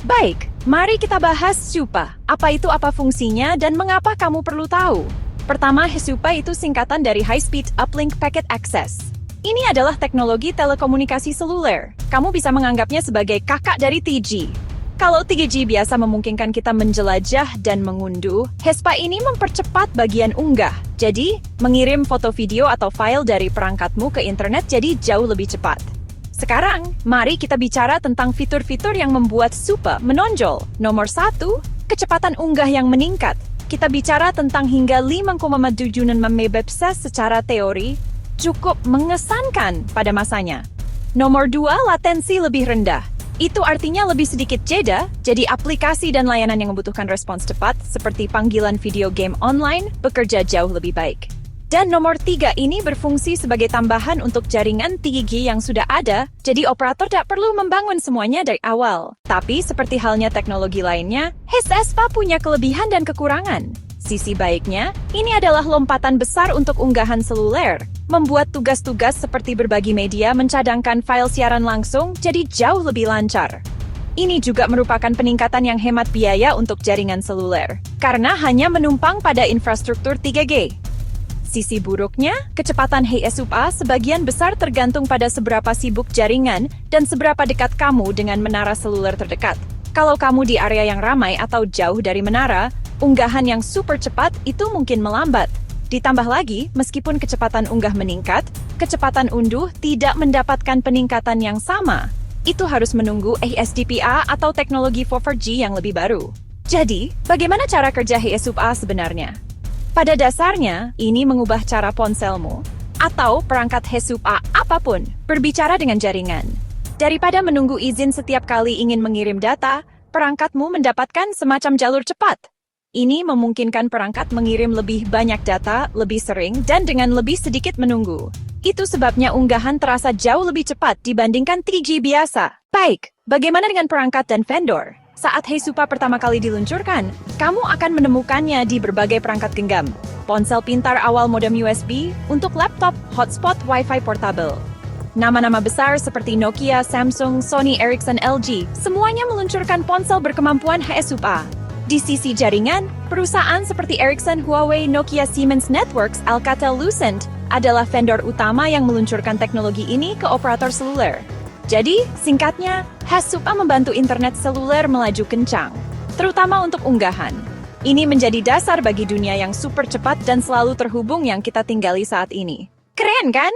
Baik, mari kita bahas SUPA. Apa itu, apa fungsinya, dan mengapa kamu perlu tahu? Pertama, SUPA itu singkatan dari High Speed Uplink Packet Access. Ini adalah teknologi telekomunikasi seluler. Kamu bisa menganggapnya sebagai kakak dari 3G. Kalau 3G biasa memungkinkan kita menjelajah dan mengunduh, HESPA ini mempercepat bagian unggah. Jadi, mengirim foto, video, atau file dari perangkatmu ke internet jadi jauh lebih cepat. Sekarang, mari kita bicara tentang fitur-fitur yang membuat SUPA menonjol. Nomor 1, kecepatan unggah yang meningkat. Kita bicara tentang hingga 5,76 Mbps secara teori, cukup mengesankan pada masanya. Nomor 2, latensi lebih rendah. Itu artinya lebih sedikit jeda, jadi aplikasi dan layanan yang membutuhkan respons cepat, seperti panggilan video game online, bekerja jauh lebih baik. Dan nomor 3 ini berfungsi sebagai tambahan untuk jaringan 3G yang sudah ada, jadi operator tidak perlu membangun semuanya dari awal. Tapi seperti halnya teknologi lainnya, HESPA punya kelebihan dan kekurangan. Sisi baiknya, ini adalah lompatan besar untuk unggahan seluler, membuat tugas-tugas seperti berbagi media mencadangkan file siaran langsung jadi jauh lebih lancar. Ini juga merupakan peningkatan yang hemat biaya untuk jaringan seluler, karena hanya menumpang pada infrastruktur 3G. Sisi buruknya, kecepatan HESPA sebagian besar tergantung pada seberapa sibuk jaringan dan seberapa dekat kamu dengan menara seluler terdekat. Kalau kamu di area yang ramai atau jauh dari menara, unggahan yang super cepat itu mungkin melambat. Ditambah lagi, meskipun kecepatan unggah meningkat, kecepatan unduh tidak mendapatkan peningkatan yang sama. Itu harus menunggu HSDPA atau teknologi 4G yang lebih baru. Jadi, bagaimana cara kerja HESPA sebenarnya? Pada dasarnya, ini mengubah cara ponselmu atau perangkat HESPA apapun berbicara dengan jaringan. Daripada menunggu izin setiap kali ingin mengirim data, perangkatmu mendapatkan semacam jalur cepat. Ini memungkinkan perangkat mengirim lebih banyak data, lebih sering, dan dengan lebih sedikit menunggu. Itu sebabnya unggahan terasa jauh lebih cepat dibandingkan 3G biasa. Baik, bagaimana dengan perangkat dan vendor? Saat HESPA pertama kali diluncurkan, kamu akan menemukannya di berbagai perangkat genggam. Ponsel pintar awal modem USB untuk laptop, hotspot, Wi-Fi portable. Nama-nama besar seperti Nokia, Samsung, Sony Ericsson, LG, semuanya meluncurkan ponsel berkemampuan HESPA. Di sisi jaringan, perusahaan seperti Ericsson, Huawei, Nokia, Siemens Networks, Alcatel-Lucent adalah vendor utama yang meluncurkan teknologi ini ke operator seluler. Jadi, singkatnya, HESPA membantu internet seluler melaju kencang, terutama untuk unggahan. Ini menjadi dasar bagi dunia yang super cepat dan selalu terhubung yang kita tinggali saat ini. Keren kan?